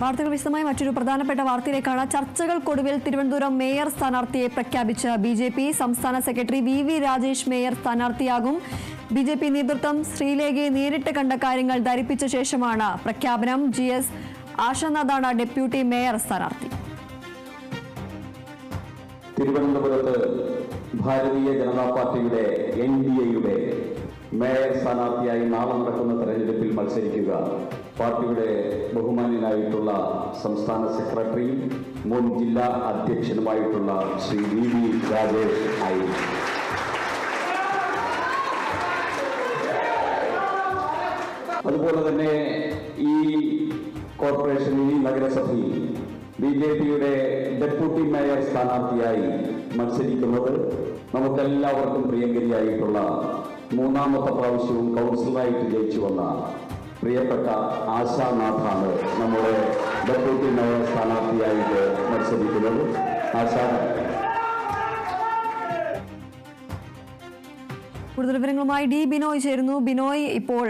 വാർത്തകൾ വിശദമായി മറ്റൊരു പ്രധാനപ്പെട്ട വാർത്തയിലേക്കാണ്. ചർച്ചകൾക്കൊടുവിൽ തിരുവനന്തപുരം മേയർ സ്ഥാനാർത്ഥിയെ പ്രഖ്യാപിച്ച ബിജെപി സംസ്ഥാന സെക്രട്ടറി വി രാജേഷ് മേയർ സ്ഥാനാർത്ഥിയാകും. ബിജെപി നേതൃത്വം ശ്രീലേഖയെ നേരിട്ട് കണ്ട കാര്യങ്ങൾ ധരിപ്പിച്ച ശേഷമാണ് പ്രഖ്യാപനം. GS ആശാനാഥാണ് ഡെപ്യൂട്ടി മേയർ സ്ഥാനാർത്ഥി. തിരുവനന്തപുരത്ത് ഭാരതീയ ജനതാ പാർട്ടിയുടെ NDAയുടെ മേയർ സ്ഥാനാർത്ഥിയായി നാളെ നടക്കുന്ന തെരഞ്ഞെടുപ്പിൽ മത്സരിക്കുക പാർട്ടിയുടെ ബഹുമാന്യനായിട്ടുള്ള സംസ്ഥാന സെക്രട്ടറിയും മുൻ ജില്ലാ അധ്യക്ഷനുമായിട്ടുള്ള ശ്രീ VV രാജേഷ് ആയി. അതുപോലെ തന്നെ ഈ കോർപ്പറേഷനിൽ ഈ നഗരസഭയിൽ BJPയുടെ ഡെപ്യൂട്ടി മേയർ സ്ഥാനാർത്ഥിയായി മത്സരിക്കുന്നത് നമുക്കെല്ലാവർക്കും പ്രിയങ്കരിയായിട്ടുള്ള മൂന്നാമത്തെ പ്രാവശ്യവും കൗൺസിലറായിട്ട് ജയിച്ചു വന്ന പ്രിയപ്പെട്ട ആശാനാഥാണ് നമ്മുടെ ഡെപ്യൂട്ടി മേയർ സ്ഥാനാർത്ഥിയായിട്ട് മത്സരിക്കുന്നത്. ആശാ, കൂടുതൽ വിവരങ്ങളുമായി D ബിനോയ് ചേരുന്നു. ബിനോയ്, ഇപ്പോൾ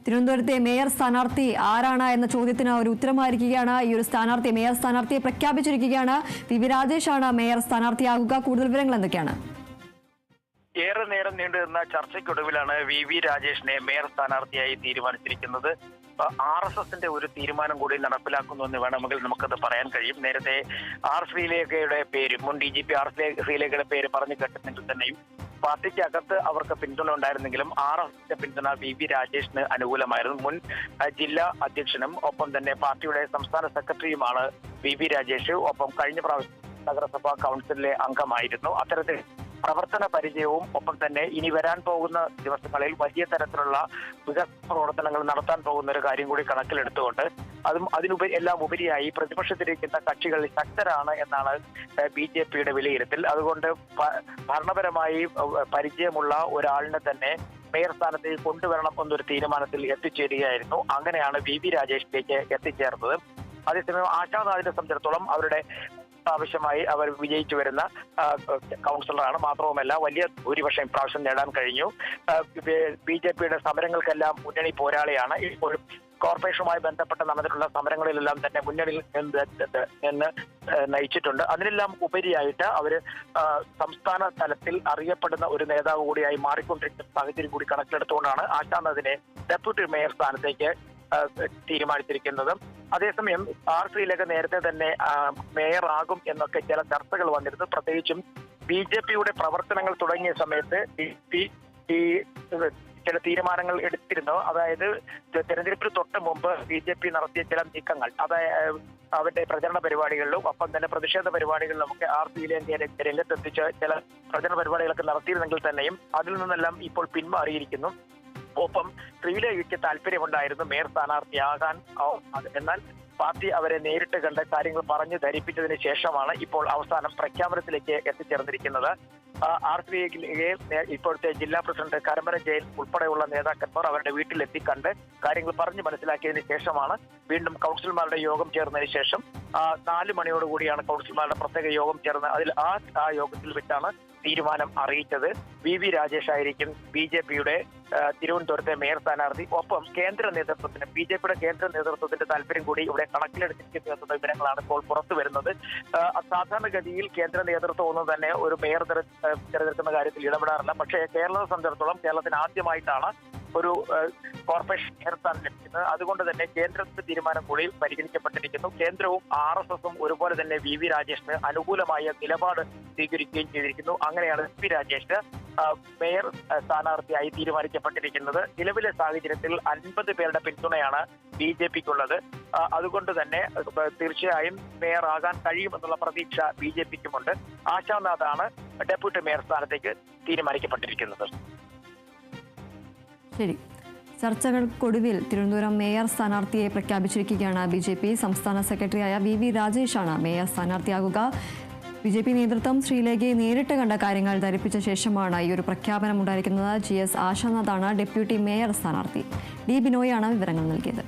തിരുവനന്തപുരത്തെ മേയർ സ്ഥാനാർത്ഥി ആരാണ് എന്ന ചോദ്യത്തിന് ഒരു ഉത്തരമായിരിക്കുകയാണ്. ഈ ഒരു സ്ഥാനാർത്ഥി മേയർ സ്ഥാനാർത്ഥിയെ പ്രഖ്യാപിച്ചിരിക്കുകയാണ്. VV രാജേഷാണ് മേയർ സ്ഥാനാർത്ഥിയാകുക. കൂടുതൽ വിവരങ്ങൾ എന്തൊക്കെയാണ്? ഏറെ നേരം നീണ്ടുനിന്ന ചർച്ചയ്ക്കൊടുവിലാണ് VV രാജേഷിനെ മേയർ സ്ഥാനാർത്ഥിയായി തീരുമാനിച്ചിരിക്കുന്നത്. RSSന്റെ ഒരു തീരുമാനം കൂടി നടപ്പിലാക്കുന്നു എന്ന് വേണമെങ്കിൽ നമുക്കത് പറയാൻ കഴിയും. നേരത്തെ ശ്രീലേഖയുടെ പേര്, മുൻ DGP ശ്രീലേഖയുടെ പേര് പറഞ്ഞു കേട്ടിട്ടുണ്ടെങ്കിൽ തന്നെയും പാർട്ടിക്കകത്ത് അവർക്ക് പിന്തുണ ഉണ്ടായിരുന്നെങ്കിലും RSSന്റെ പിന്തുണ VV രാജേഷിന് അനുകൂലമായിരുന്നു. മുൻ ജില്ലാ അധ്യക്ഷനും ഒപ്പം തന്നെ പാർട്ടിയുടെ സംസ്ഥാന സെക്രട്ടറിയുമാണ് VV രാജേഷ്. ഒപ്പം കഴിഞ്ഞ പ്രാവശ്യം നഗരസഭാ കൗൺസിലിലെ അംഗമായിരുന്നു. അത്തരത്തിൽ പ്രവർത്തന പരിചയവും ഒപ്പം തന്നെ ഇനി വരാൻ പോകുന്ന ദിവസങ്ങളിൽ വലിയ തരത്തിലുള്ള വികസന പ്രവർത്തനങ്ങൾ നടത്താൻ പോകുന്ന ഒരു കാര്യം കൂടി കണക്കിലെടുത്തുകൊണ്ട് എല്ലാം ഉപരിയായി പ്രതിപക്ഷത്തിരിക്കുന്ന കക്ഷികൾ ശക്തരാണ് എന്നാണ് BJPയുടെ വിലയിരുത്തൽ. അതുകൊണ്ട് ഭരണപരമായി പരിചയമുള്ള ഒരാളിനെ തന്നെ മേയർ സ്ഥാനത്തേക്ക് കൊണ്ടുവരണം എന്നൊരു തീരുമാനത്തിൽ എത്തിച്ചേരുകയായിരുന്നു. അങ്ങനെയാണ് VV രാജേഷിലേക്ക് എത്തിച്ചേർന്നത്. അതേസമയം ആശാനാഥിനെ സംബന്ധിച്ചിടത്തോളം അവരുടെ ആവശ്യമായി അവർ വിജയിച്ചു വരുന്ന കൗൺസിലറാണ്. മാത്രവുമല്ല വലിയ ഭൂരിപക്ഷം ഇപ്രാവശ്യം നേടാൻ കഴിഞ്ഞു. BJPയുടെ സമരങ്ങൾക്കെല്ലാം മുന്നണി പോരാളിയാണ്. ഇപ്പോഴും കോർപ്പറേഷനുമായി ബന്ധപ്പെട്ട് നടന്നിട്ടുള്ള സമരങ്ങളിലെല്ലാം തന്നെ മുന്നണിയിൽ നിന്ന് നയിച്ചിട്ടുണ്ട്. അതിനെല്ലാം ഉപരിയായിട്ട് അവർ സംസ്ഥാന തലത്തിൽ അറിയപ്പെടുന്ന ഒരു നേതാവ് കൂടിയായി മാറിക്കൊണ്ടിരിക്കുന്ന സാഹചര്യം കൂടി കണക്കിലെടുത്തുകൊണ്ടാണ് ആശാനാഥിനെ ഡെപ്യൂട്ടി മേയർ സ്ഥാനത്തേക്ക് തീരുമാനിച്ചിരിക്കുന്നത്. അതേസമയം ശ്രീലേഖ നേരത്തെ തന്നെ മേയർ ആകും എന്നൊക്കെ ചില ചർച്ചകൾ വന്നിരുന്നു. പ്രത്യേകിച്ചും BJPയുടെ പ്രവർത്തനങ്ങൾ തുടങ്ങിയ സമയത്ത് ചില തീരുമാനങ്ങൾ എടുത്തിരുന്നു. അതായത് തെരഞ്ഞെടുപ്പിന് തൊട്ട് മുമ്പ് BJP നടത്തിയ ചില നീക്കങ്ങൾ, അതായത് അവരുടെ പ്രചരണ പരിപാടികളിലും ഒപ്പം തന്നെ പ്രതിഷേധ പരിപാടികളിലും ഒക്കെ ശ്രീലേഖയെ രംഗത്തെത്തിച്ച് ചില പ്രചരണ പരിപാടികളൊക്കെ നടത്തിയിരുന്നെങ്കിൽ തന്നെയും അതിൽ നിന്നെല്ലാം ഇപ്പോൾ പിന്മാറിയിരിക്കുന്നു. ഒപ്പം ശ്രീലേഖയ്ക്ക് താല്പര്യമുണ്ടായിരുന്നു മേയർ സ്ഥാനാർത്ഥിയാകാൻ. എന്നാൽ പാർട്ടി അവരെ നേരിട്ട് കണ്ട് കാര്യങ്ങൾ പറഞ്ഞു ധരിപ്പിച്ചതിന് ശേഷമാണ് ഇപ്പോൾ അവസാനം പ്രഖ്യാപനത്തിലേക്ക് എത്തിച്ചേർന്നിരിക്കുന്നത്. ശ്രീലേഖയെ ഇപ്പോഴത്തെ ജില്ലാ പ്രസിഡന്റ് കരമന ജയൻ ഉൾപ്പെടെയുള്ള നേതാക്കന്മാർ അവരുടെ വീട്ടിലെത്തി കണ്ട് കാര്യങ്ങൾ പറഞ്ഞു മനസ്സിലാക്കിയതിന് ശേഷമാണ് വീണ്ടും കൗൺസിലർമാരുടെ യോഗം ചേർന്നതിന് ശേഷം 4 മണിയോടുകൂടിയാണ് കൗൺസിലർമാരുടെ പ്രത്യേക യോഗം ചേർന്നത്. അതിൽ ആ യോഗത്തിൽ വെച്ചാണ് തീരുമാനം അറിയിച്ചത്. VV രാജേഷ് ആയിരിക്കും BJPയുടെ തിരുവനന്തപുരത്തെ മേയർ സ്ഥാനാർത്ഥി. ഒപ്പം കേന്ദ്ര നേതൃത്വത്തിന്, BJPയുടെ കേന്ദ്ര നേതൃത്വത്തിന്റെ താല്പര്യം കൂടി ഇവിടെ കണക്കിലെടുത്തിരിക്കുന്ന വിവരങ്ങളാണ് ഇപ്പോൾ പുറത്തു വരുന്നത്. സാധാരണഗതിയിൽ കേന്ദ്ര നേതൃത്വം ഒന്നും തന്നെ ഒരു മേയർ തിരഞ്ഞെടുക്കുന്ന കാര്യത്തിൽ ഇടപെടാറില്ല. പക്ഷേ കേരളത്തെ സംബന്ധിച്ചിടത്തോളം കേരളത്തിന് ആദ്യമായിട്ടാണ് ഒരു കോർപ്പറേഷൻ മേയർ സ്ഥാനം ലഭിക്കുന്നത്. അതുകൊണ്ട് തന്നെ കേന്ദ്രത്തിന്റെ തീരുമാനം കൂടി പരിഗണിക്കപ്പെട്ടിരിക്കുന്നു. കേന്ദ്രവും RSSും ഒരുപോലെ തന്നെ VV രാജേഷിന് അനുകൂലമായ നിലപാട് സ്വീകരിക്കുകയും ചെയ്തിരിക്കുന്നു. അങ്ങനെയാണ് VV രാജേഷ് മേയർ സ്ഥാനാർത്ഥിയായി തീരുമാനിക്കപ്പെട്ടിരിക്കുന്നത്. നിലവിലെ സാഹചര്യത്തിൽ 50 പേരുടെ പിന്തുണയാണ് BJPക്കുള്ളത്. അതുകൊണ്ട് തന്നെ തീർച്ചയായും മേയർ ആകാൻ കഴിയുമെന്നുള്ള പ്രതീക്ഷ BJPക്കുമുണ്ട്. ആശാനാഥാണ് ഡെപ്യൂട്ടി മേയർ സ്ഥാനത്തേക്ക് തീരുമാനിക്കപ്പെട്ടിരിക്കുന്നത്. ശരി, ചർച്ചകൾക്കൊടുവിൽ തിരുവനന്തപുരം മേയർ സ്ഥാനാർത്ഥിയെ പ്രഖ്യാപിച്ചിരിക്കുകയാണ്. BJP സംസ്ഥാന സെക്രട്ടറിയായ VV രാജേഷാണ് മേയർ സ്ഥാനാർത്ഥിയാകുക. BJP നേതൃത്വം ശ്രീലേഖയെ നേരിട്ട് കണ്ട കാര്യങ്ങൾ ധരിപ്പിച്ച ശേഷമാണ് ഈ ഒരു പ്രഖ്യാപനം ഉണ്ടായിരിക്കുന്നത്. GS ആശാനാഥാണ് ഡെപ്യൂട്ടി മേയർ സ്ഥാനാർത്ഥി. D ബിനോയാണ് വിവരങ്ങൾ നൽകിയത്.